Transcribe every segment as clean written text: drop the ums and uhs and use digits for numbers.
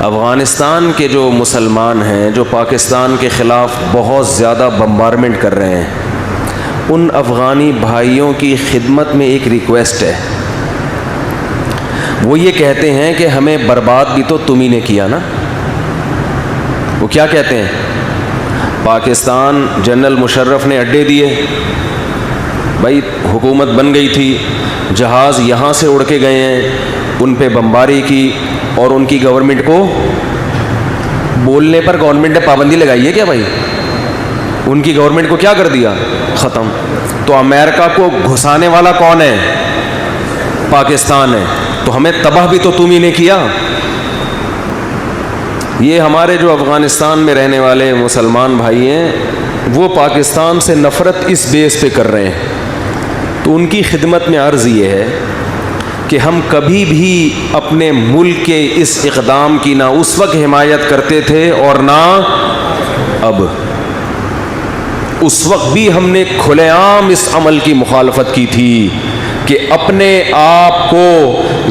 افغانستان کے جو مسلمان ہیں جو پاکستان کے خلاف بہت زیادہ بمبارمنٹ کر رہے ہیں، ان افغانی بھائیوں کی خدمت میں ایک ریکویسٹ ہے. وہ یہ کہتے ہیں کہ ہمیں برباد بھی تو تم ہی نے کیا نا. وہ کیا کہتے ہیں؟ پاکستان جنرل مشرف نے اڈے دیے، بھائی حکومت بن گئی تھی، جہاز یہاں سے اڑ کے گئے ہیں، ان پہ بمباری کی، اور ان کی گورنمنٹ کو بولنے پر گورنمنٹ نے پابندی لگائی ہے کیا بھائی؟ ان کی گورنمنٹ کو کیا کر دیا؟ ختم. تو امریکہ کو گھسانے والا کون ہے؟ پاکستان ہے. تو ہمیں تباہ بھی تو تم ہی نے کیا. یہ ہمارے جو افغانستان میں رہنے والے مسلمان بھائی ہیں وہ پاکستان سے نفرت اس بیس پہ کر رہے ہیں. تو ان کی خدمت میں عرض یہ ہے کہ ہم کبھی بھی اپنے ملک کے اس اقدام کی نہ اس وقت حمایت کرتے تھے اور نہ اب. اس وقت بھی ہم نے کھلے عام اس عمل کی مخالفت کی تھی کہ اپنے آپ کو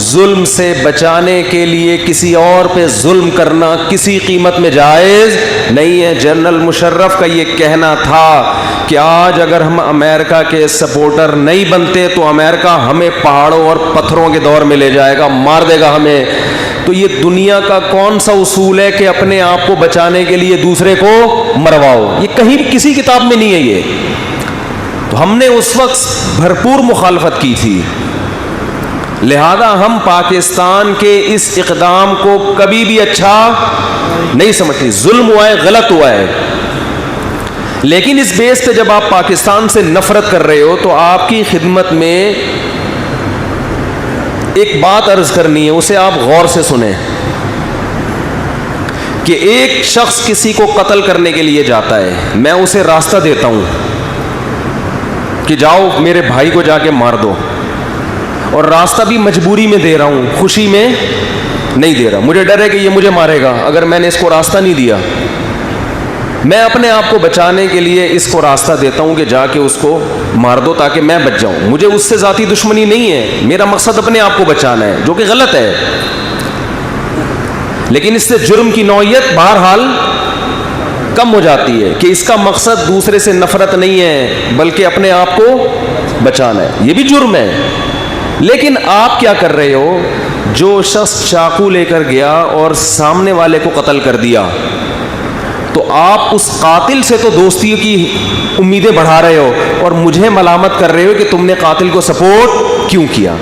ظلم سے بچانے کے لیے کسی اور پہ ظلم کرنا کسی قیمت میں جائز نہیں ہے. جنرل مشرف کا یہ کہنا تھا کہ آج اگر ہم امریکہ کے سپورٹر نہیں بنتے تو امریکہ ہمیں پہاڑوں اور پتھروں کے دور میں لے جائے گا، مار دے گا ہمیں. تو یہ دنیا کا کون سا اصول ہے کہ اپنے آپ کو بچانے کے لیے دوسرے کو مرواؤ؟ یہ کہیں بھی کسی کتاب میں نہیں ہے. یہ تو ہم نے اس وقت بھرپور مخالفت کی تھی. لہذا ہم پاکستان کے اس اقدام کو کبھی بھی اچھا نہیں سمجھتے. ظلم ہوا ہے، غلط ہوا ہے، لیکن اس بیس پہ جب آپ پاکستان سے نفرت کر رہے ہو تو آپ کی خدمت میں ایک بات عرض کرنی ہے، اسے آپ غور سے سنیں. کہ ایک شخص کسی کو قتل کرنے کے لیے جاتا ہے، میں اسے راستہ دیتا ہوں کہ جاؤ میرے بھائی کو جا کے مار دو، اور راستہ بھی مجبوری میں دے رہا ہوں، خوشی میں نہیں دے رہا. مجھے ڈر ہے کہ یہ مجھے مارے گا اگر میں نے اس کو راستہ نہیں دیا. میں اپنے آپ کو بچانے کے لیے اس کو راستہ دیتا ہوں کہ جا کے اس کو مار دو تاکہ میں بچ جاؤں. مجھے اس سے ذاتی دشمنی نہیں ہے، میرا مقصد اپنے آپ کو بچانا ہے، جو کہ غلط ہے. لیکن اس سے جرم کی نوعیت بہرحال کم ہو جاتی ہے کہ اس کا مقصد دوسرے سے نفرت نہیں ہے بلکہ اپنے آپ کو بچانا ہے. یہ بھی جرم ہے. لیکن آپ کیا کر رہے ہو؟ جو شخص چاقو لے کر گیا اور سامنے والے کو قتل کر دیا تو آپ اس قاتل سے تو دوستی کی امیدیں بڑھا رہے ہو اور مجھے ملامت کر رہے ہو کہ تم نے قاتل کو سپورٹ کیوں کیا.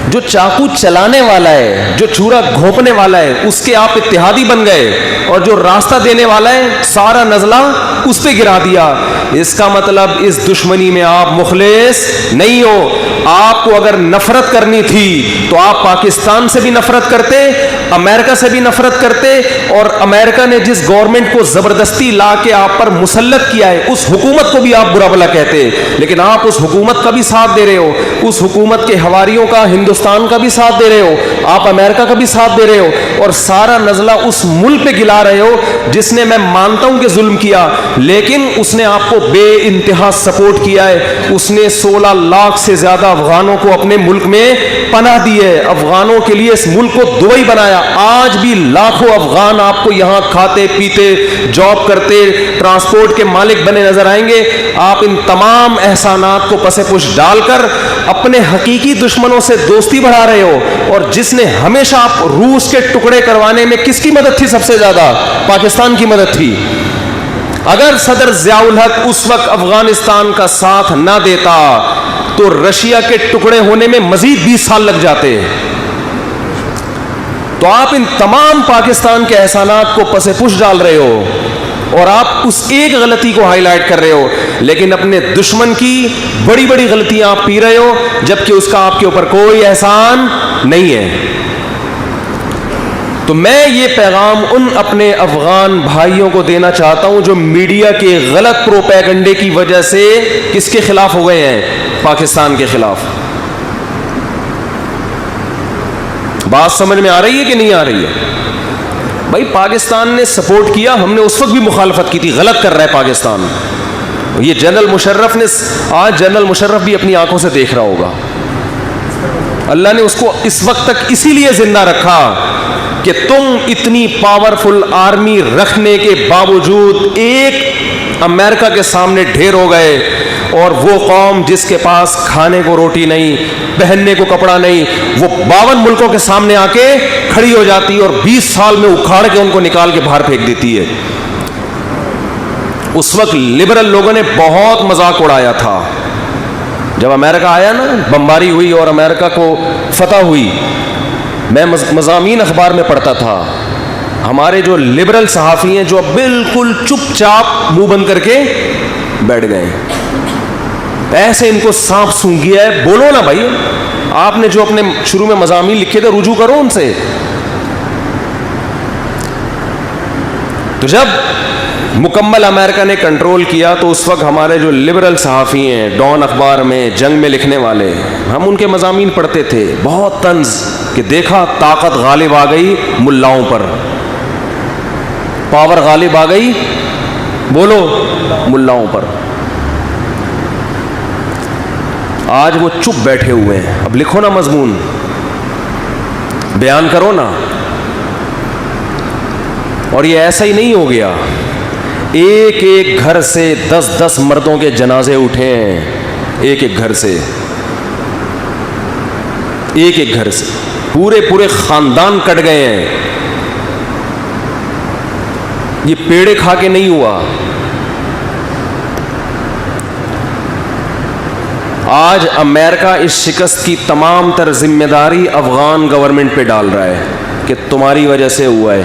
جو چاقو چلانے والا ہے، جو چھرا گھونپنے والا ہے، اس کے آپ اتحادی بن گئے، اور جو راستہ دینے والا ہے سارا نزلہ اس پہ گرا دیا. اس کا مطلب اس دشمنی میں آپ مخلص نہیں ہو. آپ کو اگر نفرت کرنی تھی تو آپ پاکستان سے بھی نفرت کرتے، امریکہ سے بھی نفرت کرتے، اور امریکہ نے جس گورنمنٹ کو زبردستی لا کے آپ پر مسلط کیا ہے اس حکومت کو بھی آپ برا بھلا کہتے. لیکن آپ اس حکومت کا بھی ساتھ دے رہے ہو، اس حکومت کے حواریوں کا، ہندوستان کا بھی ساتھ دے رہے ہو، آپ امریکہ کا بھی ساتھ دے رہے ہو، اور سارا نزلہ اس ملک پہ گلا رہے ہو جس نے، میں مانتا ہوں کہ ظلم کیا، لیکن اس نے آپ کو بے انتہا سپورٹ کیا ہے. اس نے 16 لاکھ سے زیادہ افغانوں کو اپنے ملک میں پناہ دی ہے، افغانوں کے لیے اس ملک کو دبئی بنایا. آج بھی لاکھوں افغان آپ کو یہاں کھاتے پیتے، جاب کرتے، ٹرانسپورٹ کے مالک بنے نظر آئیں گے. آپ ان تمام احسانات کو پس پش ڈال کر اپنے حقیقی دشمنوں سے دوستی بڑھا رہے ہو. اور جس نے ہمیشہ آپ روس کے ٹکڑے کروانے میں کس کی مدد تھی؟ سب سے زیادہ پاکستان کی مدد تھی. اگر صدر ضیاء الحق اس وقت افغانستان کا ساتھ نہ دیتا تو رشیا کے ٹکڑے ہونے میں مزید 20 سال لگ جاتے. تو آپ ان تمام پاکستان کے احسانات کو پس پش ڈال رہے ہو اور آپ اس ایک غلطی کو ہائی لائٹ کر رہے ہو، لیکن اپنے دشمن کی بڑی بڑی غلطیاں آپ پی رہے ہو جبکہ اس کا آپ کے اوپر کوئی احسان نہیں ہے. تو میں یہ پیغام ان اپنے افغان بھائیوں کو دینا چاہتا ہوں جو میڈیا کے غلط پروپیگنڈے کی وجہ سے کس کے خلاف ہو گئے ہیں؟ پاکستان کے خلاف. بات سمجھ میں آ رہی ہے کہ نہیں آ رہی ہے؟ بھائی پاکستان نے سپورٹ کیا، ہم نے اس وقت بھی مخالفت کی تھی. غلط کر رہا ہے پاکستان. یہ جنرل مشرف نے، آج جنرل مشرف بھی اپنی آنکھوں سے دیکھ رہا ہوگا. اللہ نے اس کو اس وقت تک اسی لیے زندہ رکھا کہ تم اتنی پاورفل آرمی رکھنے کے باوجود ایک امریکہ کے سامنے ڈھیر ہو گئے، اور وہ قوم جس کے پاس کھانے کو روٹی نہیں، پہننے کو کپڑا نہیں، وہ 52 ملکوں کے سامنے آ کے کھڑی ہو جاتی ہے اور 20 سال میں اکھاڑ کے ان کو نکال کے باہر پھینک دیتی ہے۔ اس وقت لبرل لوگوں نے بہت مذاق اڑایا تھا۔ جب امریکہ آیا نا، بمباری ہوئی اور امریکہ کو فتح ہوئی، میں مضامین اخبار میں پڑھتا تھا، ہمارے جو لبرل صحافی ہیں جو اب بالکل چپ چاپ منہ بند کر کے بیٹھ گئے، ایسے ان کو سانپ سونگھ گیا ہے، بولو نا بھائی، آپ نے جو اپنے شروع میں مضامین لکھے تھے رجوع کرو ان سے۔ تو جب مکمل امریکہ نے کنٹرول کیا تو اس وقت ہمارے جو لبرل صحافی ہیں ڈان اخبار میں جنگ میں لکھنے والے، ہم ان کے مضامین پڑھتے تھے، بہت طنز کہ دیکھا طاقت غالب آ گئی ملاؤں پر، پاور غالب آ گئی، بولو، ملاؤں پر۔ آج وہ چپ بیٹھے ہوئے ہیں، اب لکھو نا مضمون، بیان کرو نا۔ اور یہ ایسا ہی نہیں ہو گیا، ایک ایک گھر سے 10 مردوں کے جنازے اٹھے ہیں، ایک ایک گھر سے، ایک ایک گھر سے پورے خاندان کٹ گئے ہیں۔ یہ پیڑے کھا کے نہیں ہوا۔ آج امریکہ اس شکست کی تمام تر ذمہ داری افغان گورنمنٹ پہ ڈال رہا ہے کہ تمہاری وجہ سے ہوا ہے۔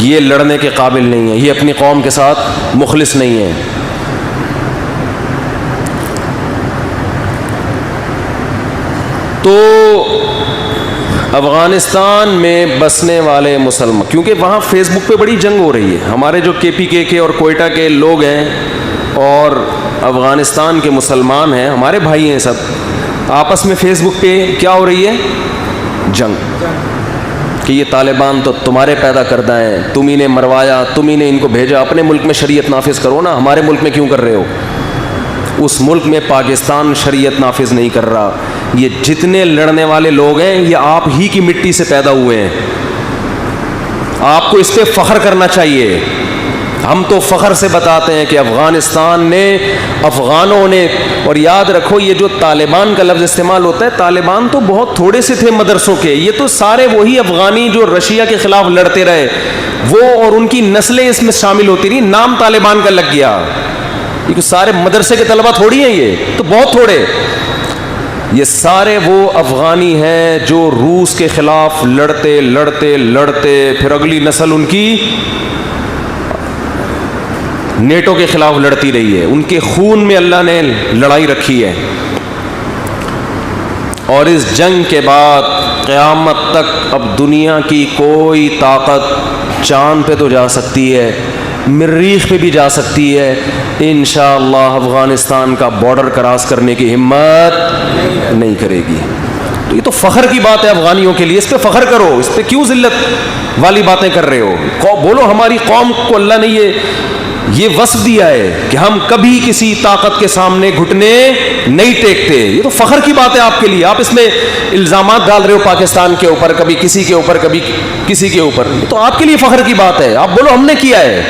یہ لڑنے کے قابل نہیں ہے، یہ اپنی قوم کے ساتھ مخلص نہیں ہے۔ تو افغانستان میں بسنے والے مسلمان، کیونکہ وہاں فیس بک پہ بڑی جنگ ہو رہی ہے، ہمارے جو KPK کے اور کوئٹہ کے لوگ ہیں اور افغانستان کے مسلمان ہیں، ہمارے بھائی ہیں، سب آپس میں فیس بک پہ کیا ہو رہی ہے؟ جنگ، کہ یہ طالبان تو تمہارے پیدا کردہ ہیں، تم ہی نے مروایا، تم ہی نے ان کو بھیجا، اپنے ملک میں شریعت نافذ کرو نا، ہمارے ملک میں کیوں کر رہے ہو؟ اس ملک میں پاکستان شریعت نافذ نہیں کر رہا۔ یہ جتنے لڑنے والے لوگ ہیں یہ آپ ہی کی مٹی سے پیدا ہوئے ہیں، آپ کو اس پہ فخر کرنا چاہیے۔ ہم تو فخر سے بتاتے ہیں کہ افغانستان نے، افغانوں نے، اور یاد رکھو یہ جو طالبان کا لفظ استعمال ہوتا ہے، طالبان تو بہت تھوڑے سے تھے مدرسوں کے، یہ تو سارے وہی افغانی جو رشیا کے خلاف لڑتے رہے، وہ اور ان کی نسلیں اس میں شامل ہوتی رہی، نام طالبان کا لگ گیا۔ یہ سارے مدرسے کے طلبہ تھوڑی ہیں، یہ تو بہت تھوڑے، یہ سارے وہ افغانی ہیں جو روس کے خلاف لڑتے لڑتے لڑتے پھر اگلی نسل ان کی نیٹو کے خلاف لڑتی رہی ہے، ان کے خون میں اللہ نے لڑائی رکھی ہے۔ اور اس جنگ کے بعد قیامت تک اب دنیا کی کوئی طاقت چاند پہ تو جا سکتی ہے، مریخ پہ بھی جا سکتی ہے، انشاءاللہ افغانستان کا بارڈر کراس کرنے کی ہمت نہیں کرے گی۔ تو یہ تو فخر کی بات ہے افغانیوں کے لیے، اس پہ فخر کرو، اس پہ کیوں ذلت والی باتیں کر رہے ہو؟ بولو ہماری قوم کو اللہ نے یہ وصف دیا ہے کہ ہم کبھی کسی طاقت کے سامنے گھٹنے نہیں ٹیکتے، یہ تو فخر کی بات ہے آپ کے لیے۔ آپ اس میں الزامات ڈال رہے ہو پاکستان کے اوپر، کبھی کسی کے اوپر، کبھی کسی کے اوپر، تو آپ کے لیے فخر کی بات ہے۔ آپ بولو ہم نے کیا ہے۔